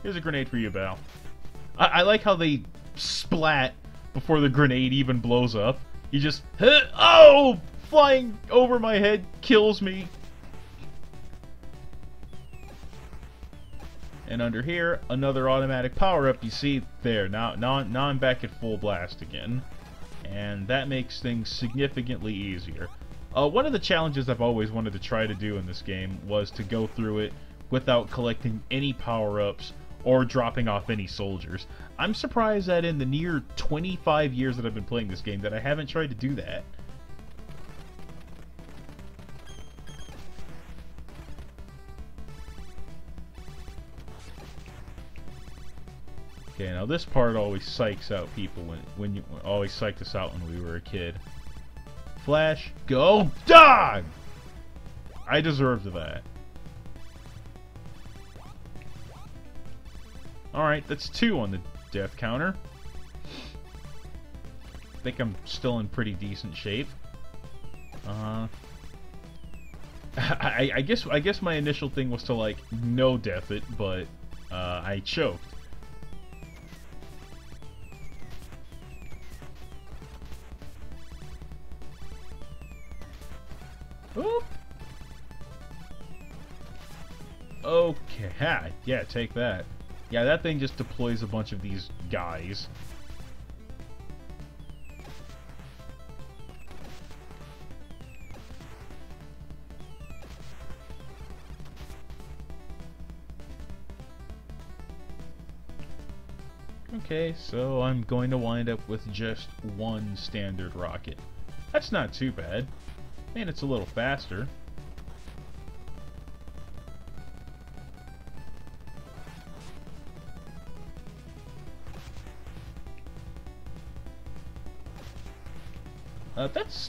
Here's a grenade for you, Bal. I like how they splat before the grenade even blows up. You just... Oh! Flying over my head kills me. And under here, another automatic power-up. You see, there. Now I'm back at full blast again. And that makes things significantly easier. One of the challenges I've always wanted to try to do in this game was to go through it without collecting any power-ups or dropping off any soldiers. I'm surprised that in the near 25 years that I've been playing this game that I haven't tried to do that. Okay, now this part always psychs out people when you always psyched us out when we were a kid. Flash, go, dog! I deserved that. Alright, that's 2 on the death counter. I think I'm still in pretty decent shape. I guess my initial thing was to, like, no death it, but I choked. Oop. Okay, ha, yeah, take that. Yeah, that thing just deploys a bunch of these guys. Okay, so I'm going to wind up with just 1 standard rocket. That's not too bad. And it's a little faster.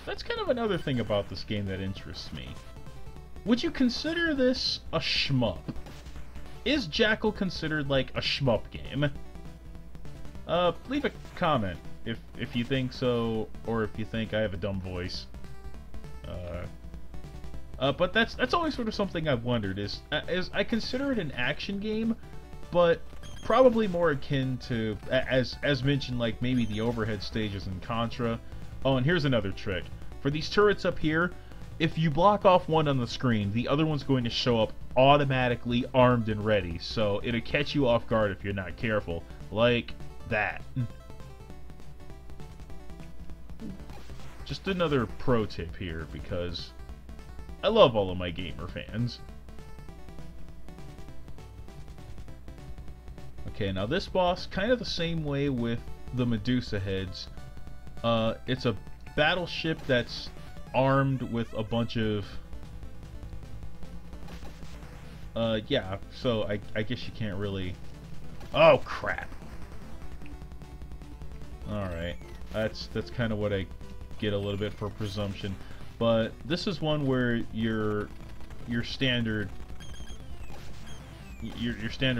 That's kind of another thing about this game that interests me. Would you consider this a shmup? Is Jackal considered like a shmup game? Leave a comment if you think so, or if you think I have a dumb voice. But that's always sort of something I've wondered, is I consider it an action game, but probably more akin to, as mentioned, like maybe the overhead stages in Contra. Oh, and here's another trick. For these turrets up here, if you block off one on the screen, the other one's going to show up automatically armed and ready, so it'll catch you off guard if you're not careful. Like that. Just another pro tip here, because I love all of my gamer fans. Okay, now this boss, kind of the same way with the Medusa heads. It's a battleship that's armed with a bunch of... yeah, so I guess you can't really... Oh, crap! Alright, that's kind of what I get a little bit for presumption. But this is one where your standard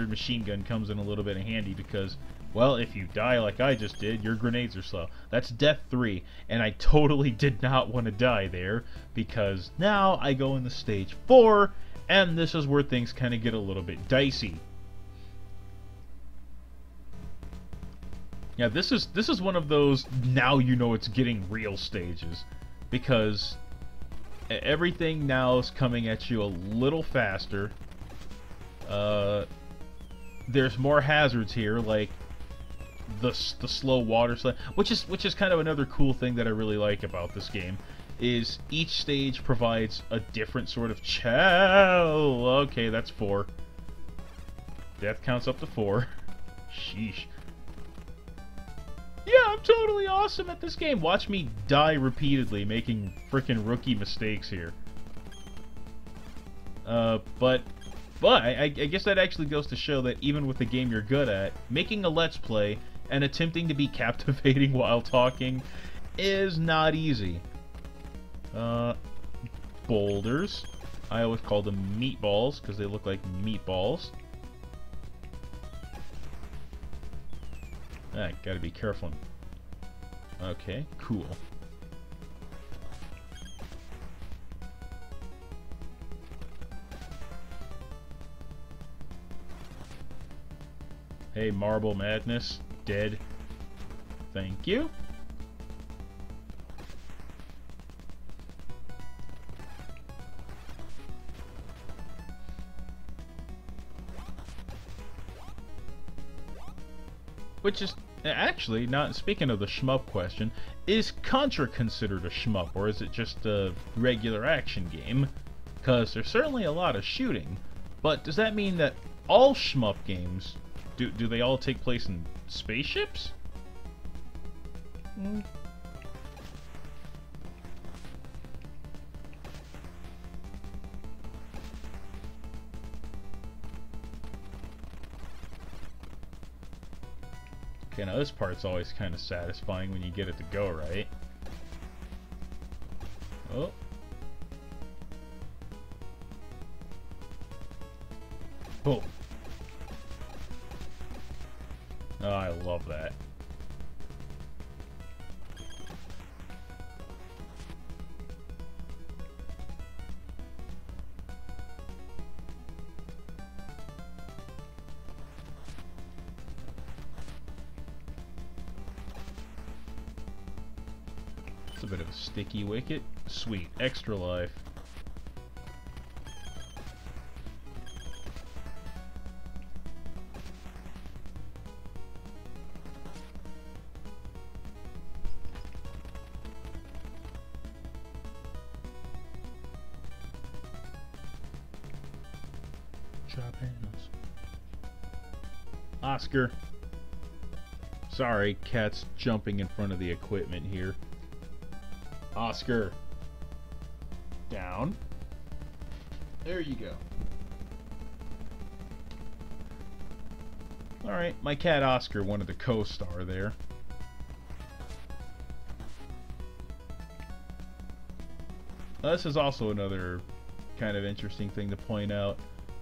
machine gun comes in a little bit handy because, well, if you die like I just did, your grenades are slow. That's death 3, and I totally did not want to die there because now I go into stage 4, and this is where things kind of get a little bit dicey. Yeah, this is one of those now you know it's getting real stages, because everything now is coming at you a little faster. There's more hazards here, like the slow water slide, which is kind of another cool thing that I really like about this game, is each stage provides a different sort of okay, that's 4. Death counts up to 4. Sheesh. Yeah, I'm totally awesome at this game. Watch me die repeatedly, making frickin' rookie mistakes here. But I guess that actually goes to show that even with the game you're good at, making a Let's Play and attempting to be captivating while talking is not easy. Boulders. I always call them meatballs because they look like meatballs. Gotta be careful. Okay, cool. Hey, Marble Madness. Dead. Thank you. Which is actually not speaking of the shmup question. Is Contra considered a shmup, or is it just a regular action game? Because there's certainly a lot of shooting, but does that mean that all shmup games do they all take place in spaceships? Okay, now this part's always kind of satisfying when you get it to go right. Oh. Boom. Oh, I love that. It's a bit of a sticky wicket. Sweet. Extra life. Drop handles. Oscar. Sorry, cat's jumping in front of the equipment here. Oscar. Down. There you go. Alright, my cat Oscar wanted to co-star there. This is also another kind of interesting thing to point out.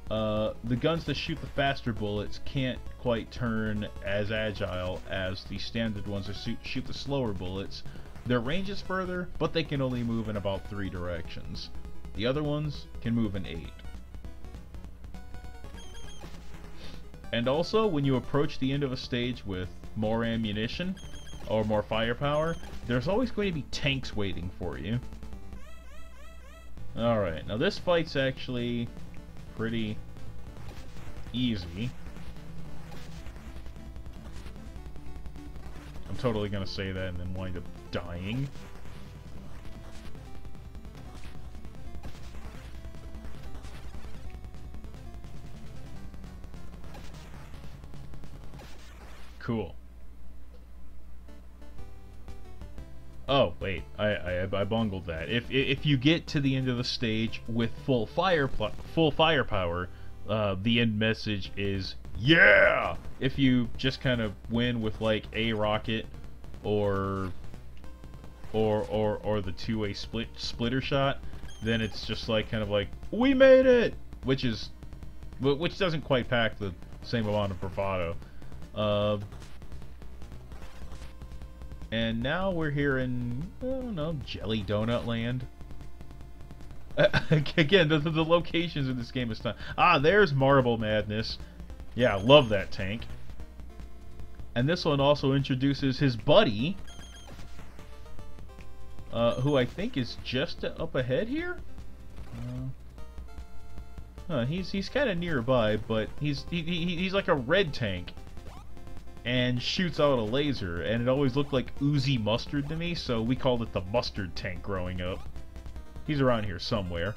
The guns that shoot the faster bullets can't quite turn as agile as the standard ones that shoot the slower bullets. Their range is further, but they can only move in about 3 directions. The other ones can move in 8. And also, when you approach the end of a stage with more ammunition, or more firepower, there's always going to be tanks waiting for you. Alright, now this fight's actually pretty easy. I'm totally gonna say that and then wind up dying. Cool. Oh, wait, I bungled that. If you get to the end of the stage with full firepower, the end message is yeah. If you just kind of win with like a rocket or the two-way splitter shot, then it's just like kind of like we made it, which doesn't quite pack the same amount of bravado. And now we're here in, I don't know, Jelly Donut Land. Again, the locations in this game is fun. Ah, there's Marble Madness. Yeah, love that tank. And this one also introduces his buddy, who I think is just up ahead here. He's kind of nearby, but he's like a red tank. And shoots out a laser, and it always looked like oozy mustard to me, so we called it the mustard tank growing up. He's around here somewhere.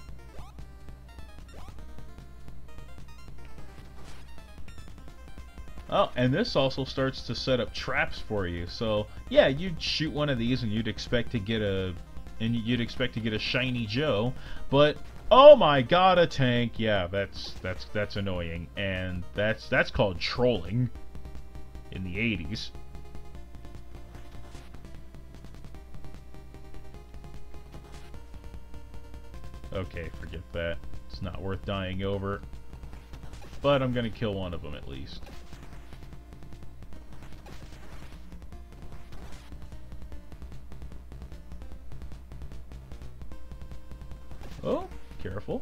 Oh, and this also starts to set up traps for you. So yeah, you'd shoot one of these, and you'd expect to get a shiny Joe, but oh my god, a tank! Yeah, that's annoying, and that's called trolling. In the 80s. Okay, forget that. It's not worth dying over. But I'm gonna kill one of them at least. Oh, careful.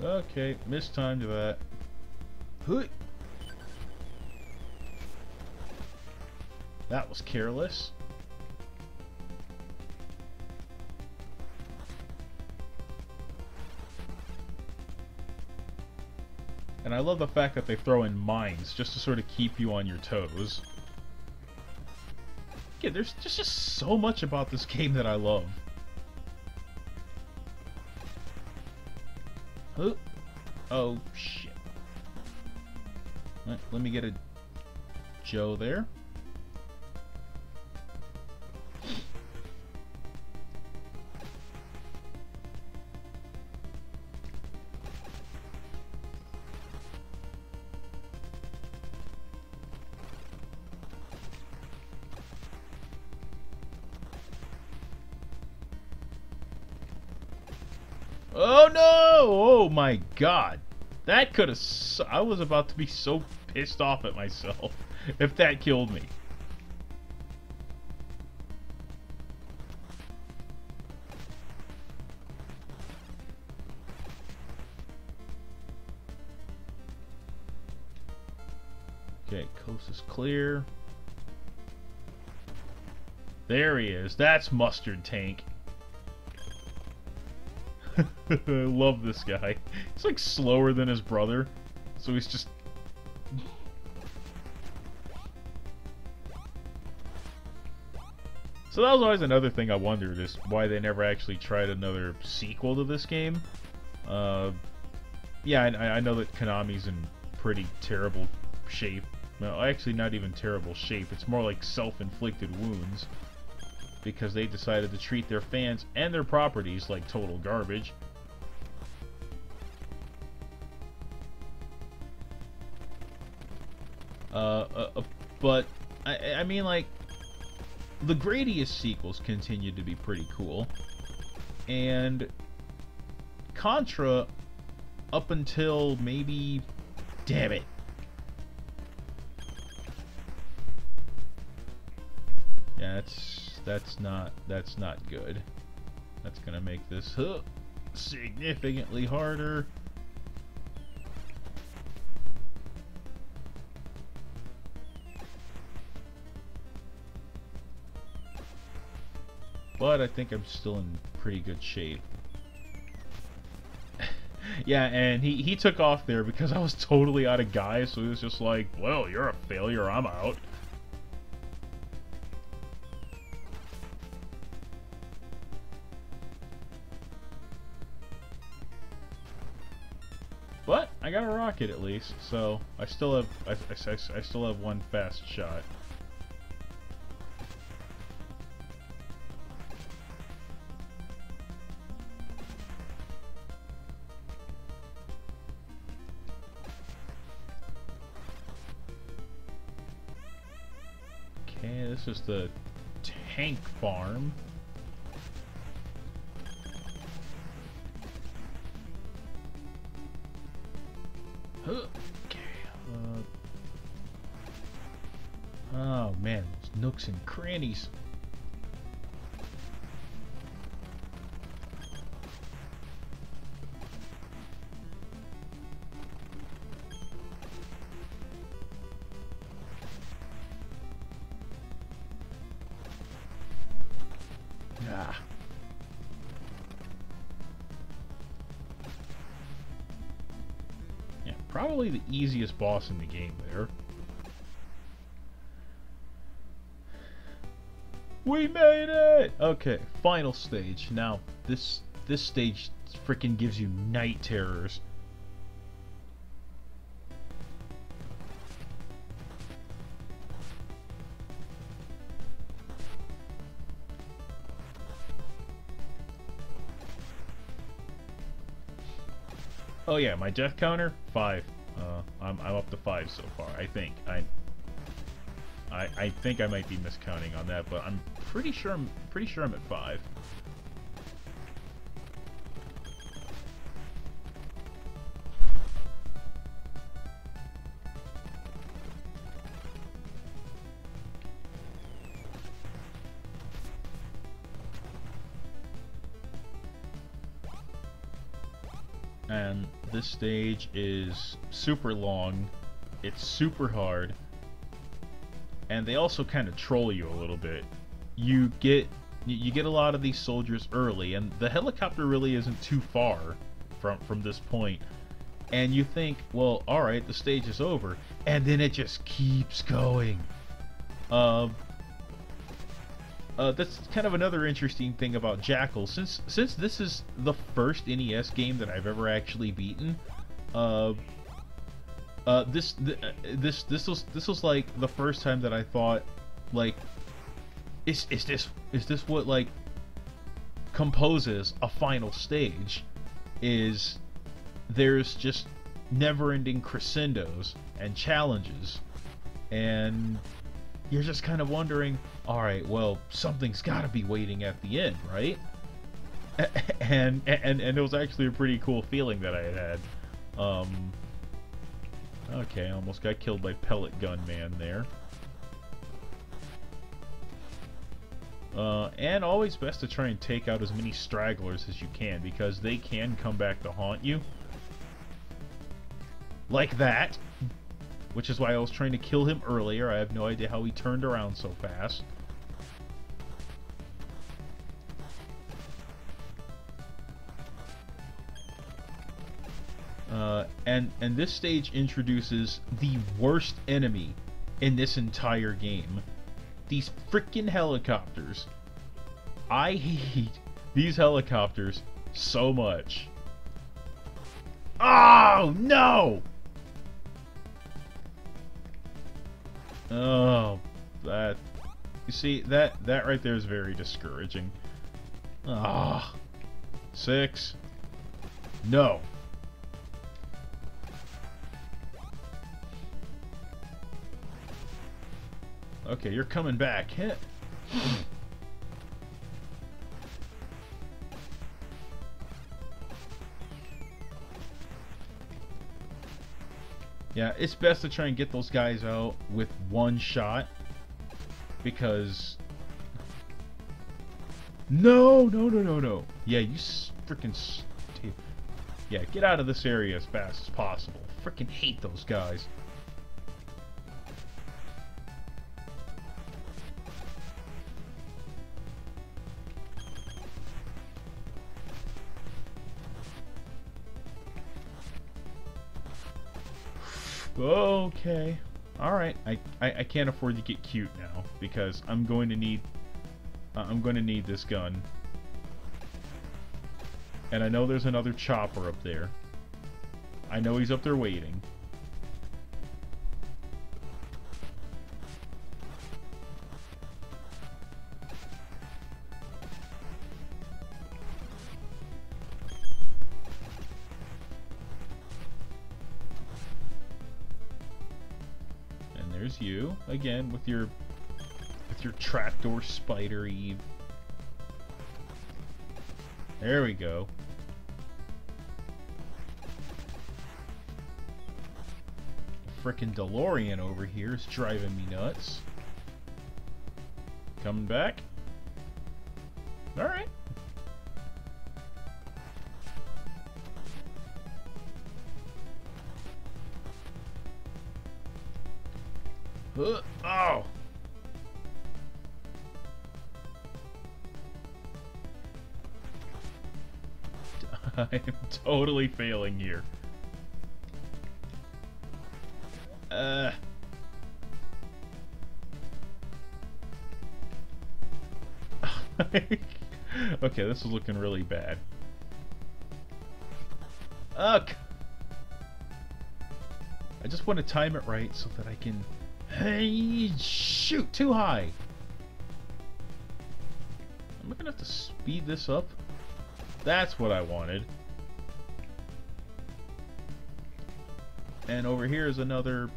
Okay, mistimed that. Hooey. That was careless. And I love the fact that they throw in mines just to sort of keep you on your toes. Yeah, there's just so much about this game that I love. Huh? Oh, shit. Let me get a Joe there. Oh no! Oh my god. That could have... I was about to be so pissed off at myself if that killed me. Okay, coast is clear. There he is. That's Mustard Tank. I love this guy. He's like slower than his brother, so he's just... So that was always another thing I wondered, is why they never actually tried another sequel to this game. Yeah, I know that Konami's in pretty terrible shape. Well, actually not even terrible shape, it's more like self-inflicted wounds. Because they decided to treat their fans and their properties like total garbage. But I mean, like, the Gradius sequels continued to be pretty cool, and Contra up until maybe, damn it. Yeah, that's not good. That's gonna make this significantly harder. But I think I'm still in pretty good shape. Yeah, and he took off there because I was totally out of guys, so he was just like, well, you're a failure, I'm out. But I got a rocket at least, so I still have I still have one fast shot. Okay, this is the tank farm. Okay. Oh man, those nooks and crannies. Ah. Yeah, probably the easiest boss in the game there. We made it! Okay, final stage. Now, this stage freaking gives you night terrors. Oh yeah, my death counter 5. I'm up to 5 so far. I think I think I might be miscounting on that, but I'm pretty sure I'm at 5. And this stage is super long, it's super hard, and they also kind of troll you a little bit. You get a lot of these soldiers early, and the helicopter really isn't too far from this point. And you think, well, alright, the stage is over, and then it just keeps going. That's kind of another interesting thing about Jackal. Since this is the first NES game that I've ever actually beaten, this was like the first time that I thought, like, is this what like composes a final stage? Is there's just never-ending crescendos and challenges, and you're just kind of wondering, alright, well, something's got to be waiting at the end, right? And it was actually a pretty cool feeling that I had. Okay, almost got killed by Pellet Gun Man there. And always best to try and take out as many stragglers as you can, because they can come back to haunt you. Like that. Which is why I was trying to kill him earlier. I have no idea how he turned around so fast. And this stage introduces the worst enemy in this entire game. These freaking helicopters. I hate these helicopters so much. Oh, no! Oh, that... You see, that right there is very discouraging. Ah, 6. No. Okay, you're coming back. Hit. Yeah, it's best to try and get those guys out with one shot, because... No! Yeah, you freaking... Yeah, get out of this area as fast as possible. Freaking hate those guys. Okay. Alright. I can't afford to get cute now, because I'm going to need this gun. And I know there's another chopper up there. I know he's up there waiting. There's you again with your trapdoor spider Eve. There we go. Frickin' DeLorean over here is driving me nuts. Coming back. All right. Oh! I am totally failing here. Okay, this is looking really bad. Ugh! I just want to time it right so that I can... Hey, shoot, too high. I'm gonna have to speed this up. That's what I wanted. And over here is another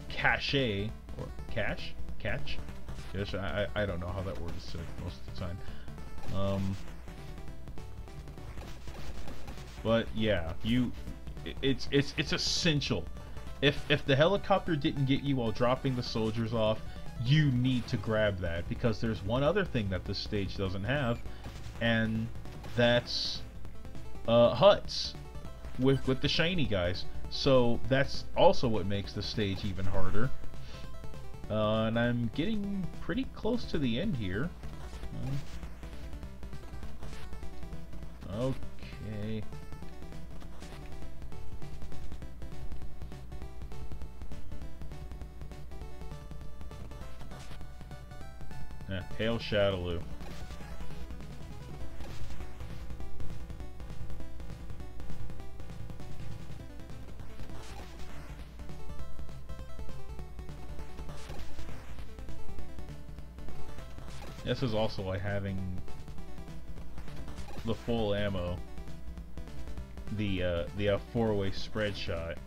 cache, or catch. Yes, I don't know how that word is said most of the time. But yeah, it's essential. If the helicopter didn't get you while dropping the soldiers off, you need to grab that, because there's one other thing that this stage doesn't have, and that's huts. with the shiny guys. So that's also what makes the stage even harder. And I'm getting pretty close to the end here. Okay. Hail Shadaloo. This is also like having the full ammo, the four-way spread shot.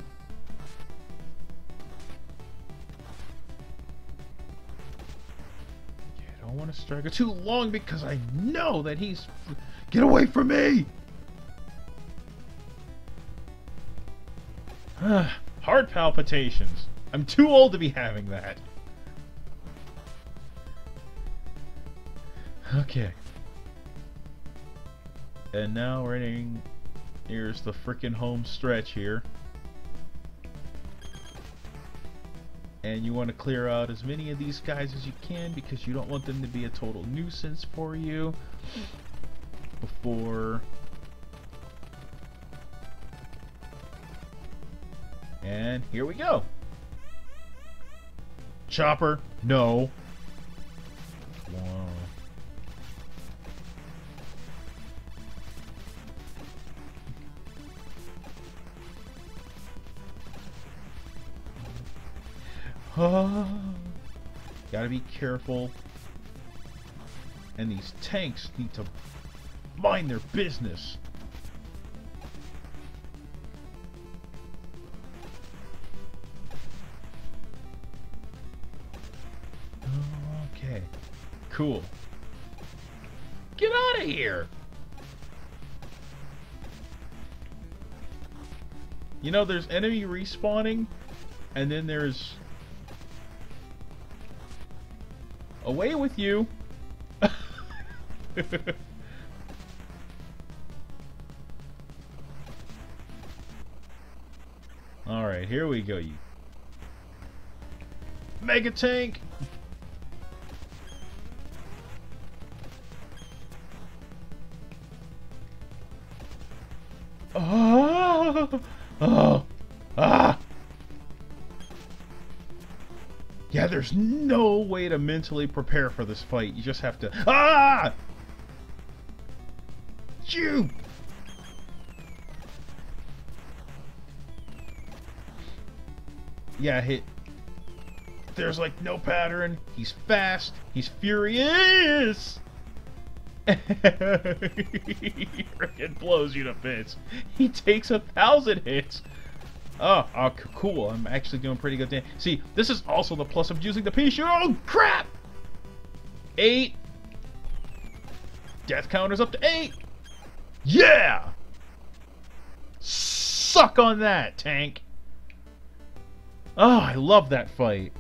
Yeah, I don't want to strike it too long because I know that he's... Get away from me! Heart palpitations. I'm too old to be having that. Okay. And now we're entering... Here's the frickin' home stretch here. And you want to clear out as many of these guys as you can because you don't want them to be a total nuisance for you before... And here we go. Chopper, no. Wow. Gotta be careful. And these tanks need to mind their business. Okay. Cool. Get out of here! You know, there's enemy respawning, and then there's... Away with you! Alright, here we go, you Mega Tank! Oh! Oh! Ah! Yeah, there's no way to mentally prepare for this fight. You just have to... Ah! Shoot! Yeah, hit. There's like no pattern. He's fast. He's furious. He freaking blows you to bits. He takes 1,000 hits. Oh, cool. I'm actually doing pretty good damage. See, this is also the plus of using the pea shoot. Oh, crap! 8. Death counter's up to 8. Yeah! Suck on that, tank. Oh, I love that fight.